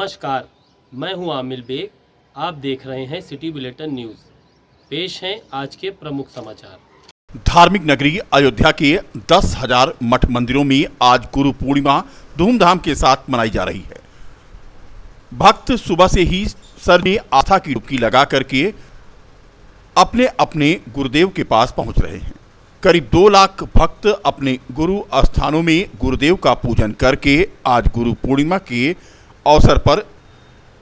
नमस्कार, मैं हूं आमिर बेग। आप देख रहे हैं सिटी बुलेटिन न्यूज़। पेश हैं आज के प्रमुख समाचार। धार्मिक नगरी अयोध्या के 10,000 मठ मंदिरों में आज गुरु पूर्णिमा धूमधाम के साथ मनाई जा रही है। भक्त सुबह से ही सर में आस्था की डुबकी लगा करके अपने अपने गुरुदेव के पास पहुंच रहे हैं। करीब 2 लाख भक्त अपने गुरु स्थानों में गुरुदेव का पूजन करके आज गुरु पूर्णिमा के अवसर पर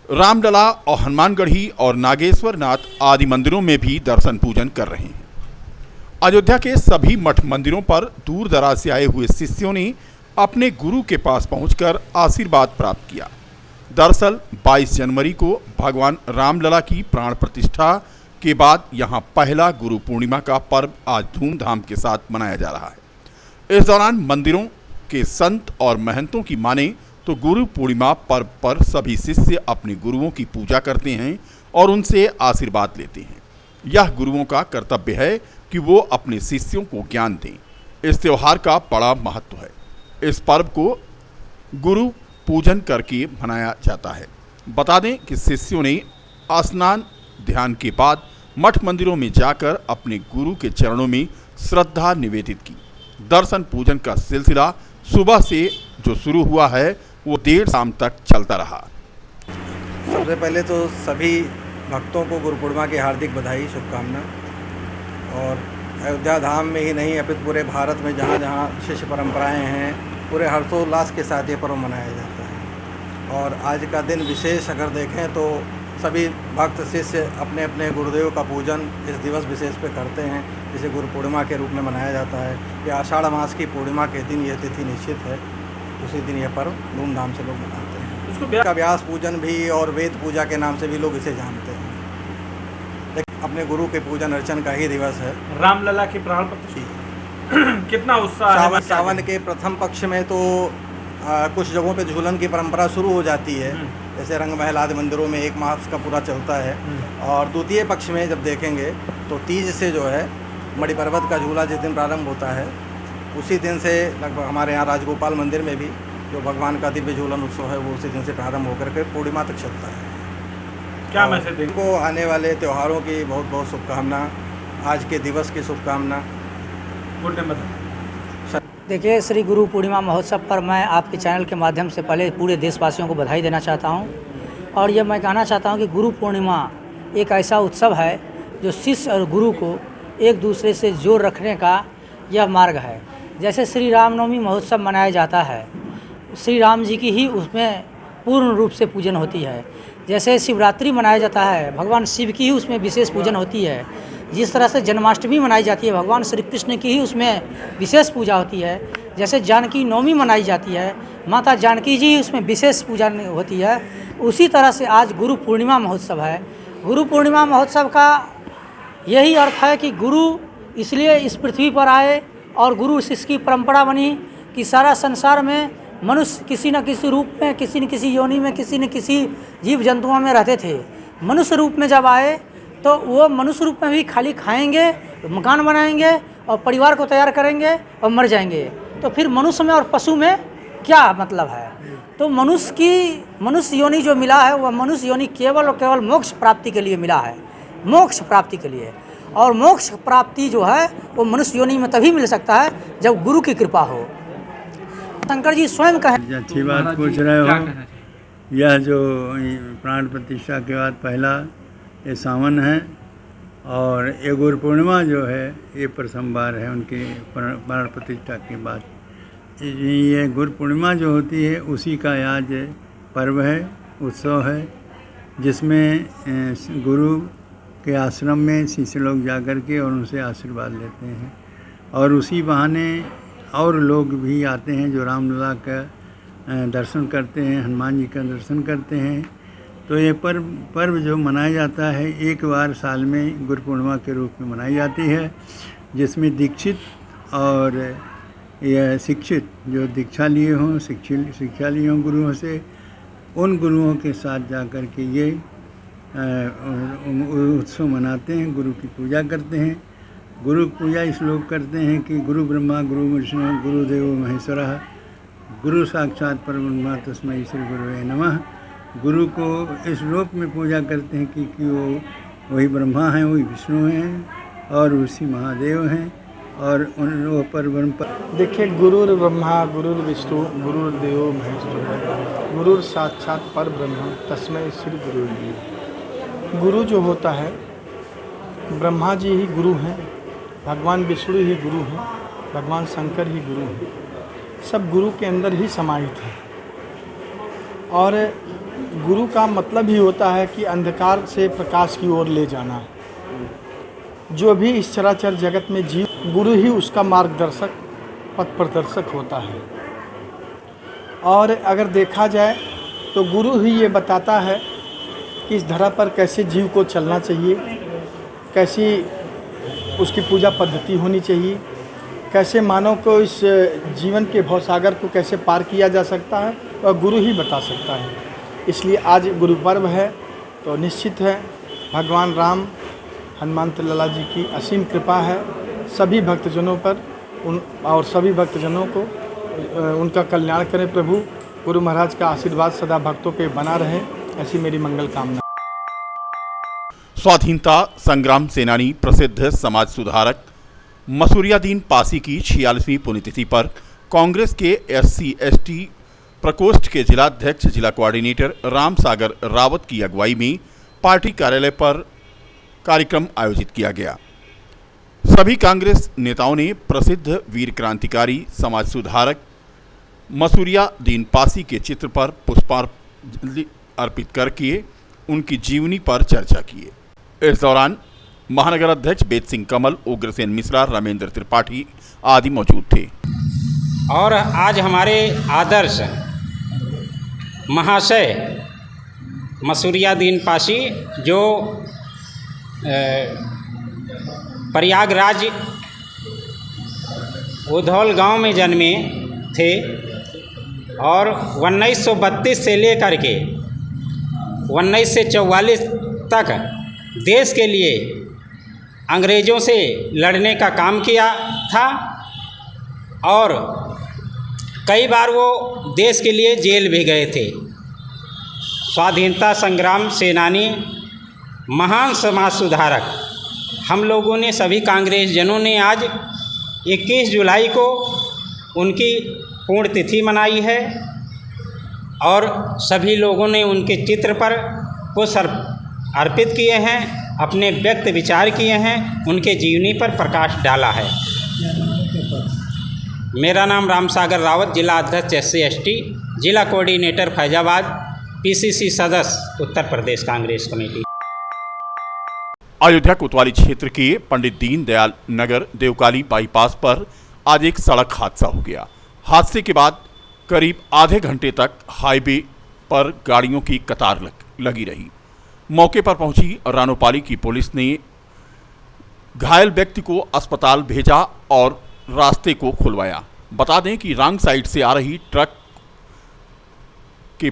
रामलला और हनुमानगढ़ी और नागेश्वर नाथ आदि मंदिरों में भी दर्शन पूजन कर रहे हैं। अयोध्या के सभी मठ मंदिरों पर दूर दराज से आए हुए शिष्यों ने अपने गुरु के पास पहुंचकर आशीर्वाद प्राप्त किया। दरअसल 22 जनवरी को भगवान रामलला की प्राण प्रतिष्ठा के बाद यहां पहला गुरु पूर्णिमा का पर्व आज धूमधाम के साथ मनाया जा रहा है। इस दौरान मंदिरों के संत और महंतों की माने तो गुरु पूर्णिमा पर्व पर सभी शिष्य अपने गुरुओं की पूजा करते हैं और उनसे आशीर्वाद लेते हैं। यह गुरुओं का कर्तव्य है कि वो अपने शिष्यों को ज्ञान दें। इस त्योहार का बड़ा महत्व है। इस पर्व को गुरु पूजन करके मनाया जाता है। बता दें कि शिष्यों ने स्नान ध्यान के बाद मठ मंदिरों में जाकर अपने गुरु के चरणों में श्रद्धा निवेदित की। दर्शन पूजन का सिलसिला सुबह से जो शुरू हुआ है वो देर शाम तक चलता रहा। सबसे पहले तो सभी भक्तों को गुरु पूर्णिमा की हार्दिक बधाई, शुभकामना। और अयोध्या धाम में ही नहीं अपितु पूरे भारत में जहाँ जहाँ शिष्य परंपराएं हैं, पूरे हर्षोल्लास के साथ ये पर्व मनाया जाता है। और आज का दिन विशेष अगर देखें तो सभी भक्त शिष्य अपने अपने गुरुदेव का पूजन इस दिवस विशेष पे करते हैं, जिसे गुरु पूर्णिमा के रूप में मनाया जाता है। ये आषाढ़ मास की पूर्णिमा के दिन यह तिथि निश्चित है, उसी दिन यह पर्व धूमधाम से लोग मनाते हैं। उसको व्यास पूजन भी और वेद पूजा के नाम से भी लोग इसे जानते हैं। लेकिन अपने गुरु के पूजन अर्चन का ही दिवस है। रामलला की प्राण प्रतिष्ठा कितना उत्साह है। सावन के प्रथम पक्ष में तो कुछ जगहों पे झूलन की परंपरा शुरू हो जाती है, जैसे रंग महल आदि मंदिरों में 1 मास का पूरा चलता है। और द्वितीय पक्ष में जब देखेंगे तो तीज से जो है मणि पर्वत का झूला जिस दिन प्रारंभ होता है, उसी दिन से लगभग हमारे यहाँ राजगोपाल मंदिर में भी जो भगवान का दिव्य झूलन उत्सव है वो उसी दिन से प्रारंभ होकर के पूर्णिमा तक चलता है। क्या मैसेज दें को आने वाले त्योहारों की बहुत बहुत शुभकामना, आज के दिवस की शुभकामना। देखिए, श्री गुरु पूर्णिमा महोत्सव पर मैं आपके चैनल के माध्यम से पहले पूरे देशवासियों को बधाई देना चाहता हूं। और ये मैं कहना चाहता हूं कि गुरु पूर्णिमा एक ऐसा उत्सव है जो शिष्य और गुरु को एक दूसरे से जोड़ रखने का यह मार्ग है। जैसे श्री रामनवमी महोत्सव मनाया जाता है, श्री राम जी की ही उसमें पूर्ण रूप से पूजन होती है। जैसे शिवरात्रि मनाया जाता है, भगवान शिव की ही उसमें विशेष पूजन होती है। जिस तरह से जन्माष्टमी मनाई जाती है, भगवान श्री कृष्ण की ही उसमें विशेष पूजा होती है। जैसे जानकी नवमी मनाई जाती है, माता जानकी जी उसमें विशेष पूजा होती है। उसी तरह से आज गुरु पूर्णिमा महोत्सव है। गुरु पूर्णिमा महोत्सव का यही अर्थ है कि गुरु इसलिए इस पृथ्वी पर आए और गुरु शिष्य की परंपरा बनी कि सारा संसार में मनुष्य किसी न किसी रूप में, किसी न किसी योनि में, किसी न किसी जीव जंतुओं में रहते थे। मनुष्य रूप में जब आए तो वो मनुष्य रूप में भी खाली खाएंगे, मकान बनाएंगे और परिवार को तैयार करेंगे और मर जाएंगे। तो फिर मनुष्य में और पशु में क्या मतलब है? तो मनुष्य योनि जो मिला है वह मनुष्य योनि केवल और केवल मोक्ष प्राप्ति के लिए मिला है, मोक्ष प्राप्ति के लिए। और मोक्ष प्राप्ति जो है वो मनुष्य योनि में तभी मिल सकता है जब गुरु की कृपा हो। शंकर जी स्वयं कहें। अच्छी बात पूछ रहे हो। यह जो प्राण प्रतिष्ठा के बाद पहला ये सावन है और ये गुरु पूर्णिमा जो है ये प्रथम बार है उनके प्राण प्रतिष्ठा के बाद। ये गुरु पूर्णिमा जो होती है उसी का आज पर्व है, उत्सव है, जिसमें गुरु के आश्रम में शिष्य लोग जाकर के और उनसे आशीर्वाद लेते हैं। और उसी बहाने और लोग भी आते हैं जो रामलला का दर्शन करते हैं, हनुमान जी का दर्शन करते हैं। तो ये पर्व जो मनाया जाता है एक बार साल में गुरु पूर्णिमा के रूप में मनाई जाती है, जिसमें दीक्षित और यह शिक्षित जो दीक्षा लिए हों, शिक्षा लिए हों गुरुओं से, उन गुरुओं के साथ जाकर के ये उत्सव मनाते हैं, गुरु की पूजा करते हैं। गुरु पूजा इस लोग करते हैं कि गुरु ब्रह्मा गुरु विष्णु गुरुदेव महेश्वरः, गुरु साक्षात परब्रह्म तस्मै श्री गुरुवे नमः। गुरु को इस रूप में पूजा करते हैं कि वो वही ब्रह्मा हैं, वही विष्णु हैं और उसी महादेव हैं और उन वो पर ब्रह्म पर। देखिए, गुरुर ब्रह्मा गुरुर विष्णु गुरुर्देव महेश्वर, गुरुर साक्षात पर ब्रह्म तस्मै श्री गुरु नमः। गुरु जो होता है, ब्रह्मा जी ही गुरु हैं, भगवान विष्णु ही गुरु हैं, भगवान शंकर ही गुरु हैं, सब गुरु के अंदर ही समाहित हैं। और गुरु का मतलब ही होता है कि अंधकार से प्रकाश की ओर ले जाना। जो भी इस चराचर जगत में जीव, गुरु ही उसका मार्गदर्शक पथ प्रदर्शक होता है। और अगर देखा जाए तो गुरु ही ये बताता है कि इस धरा पर कैसे जीव को चलना चाहिए, कैसी उसकी पूजा पद्धति होनी चाहिए, कैसे मानव को इस जीवन के भवसागर को कैसे पार किया जा सकता है, और गुरु ही बता सकता है। इसलिए आज गुरु पर्व है तो निश्चित है भगवान राम हनुमंत लाला जी की असीम कृपा है सभी भक्तजनों पर, और सभी भक्तजनों को उनका कल्याण करें प्रभु। गुरु महाराज का आशीर्वाद सदा भक्तों पे बना रहे, ऐसी मेरी मंगल कामना। स्वाधीनता संग्राम सेनानी प्रसिद्ध समाज सुधारक मसूरियादीन पासी की 46वीं पुण्यतिथि पर कांग्रेस के SC/ST प्रकोष्ठ के जिला अध्यक्ष जिला कोऑर्डिनेटर राम सागर रावत की अगुवाई में पार्टी कार्यालय पर कार्यक्रम आयोजित किया गया। सभी कांग्रेस नेताओं ने प्रसिद्ध वीर क्रांतिकारी समाज सुधारक मसूरियादीन पासी के चित्र पर पुष्पांजलि अर्पित करके उनकी जीवनी पर चर्चा की। इस दौरान महानगर अध्यक्ष बेद सिंह कमल, उग्रसेन मिश्रा, रमेंद्र त्रिपाठी आदि मौजूद थे। और आज हमारे आदर्श महाशय मसूरियादीन पासी जो प्रयागराज उधौल गांव में जन्मे थे और 1932 से लेकर के 1944 तक देश के लिए अंग्रेज़ों से लड़ने का काम किया था और कई बार वो देश के लिए जेल भी गए थे। स्वाधीनता संग्राम सेनानी, महान समाज सुधारक, हम लोगों ने सभी कांग्रेस जनों ने आज 21 जुलाई को उनकी पुण्यतिथि मनाई है और सभी लोगों ने उनके चित्र पर पुष्प अर्पित किए हैं, अपने व्यक्त विचार किए हैं, उनके जीवनी पर प्रकाश डाला है। मेरा नाम राम सागर रावत, जिला अध्यक्ष SC/ST, जिला कोऑर्डिनेटर फैजाबाद, PCC सदस्य उत्तर प्रदेश कांग्रेस कमेटी। अयोध्या कोतवाली क्षेत्र के पंडित दीनदयाल नगर देवकाली बाईपास पर आज एक सड़क हादसा हो गया। हादसे के बाद करीब आधे घंटे तक हाईवे पर गाड़ियों की कतार लगी रही। मौके पर पहुंची रानोपाली की पुलिस ने घायल व्यक्ति को अस्पताल भेजा और रास्ते को खुलवाया। बता दें कि रॉन्ग साइड से आ रही ट्रक के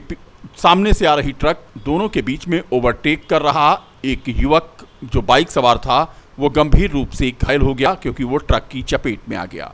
सामने से आ रही ट्रक दोनों के बीच में ओवरटेक कर रहा एक युवक जो बाइक सवार था वो गंभीर रूप से घायल हो गया क्योंकि वो ट्रक की चपेट में आ गया।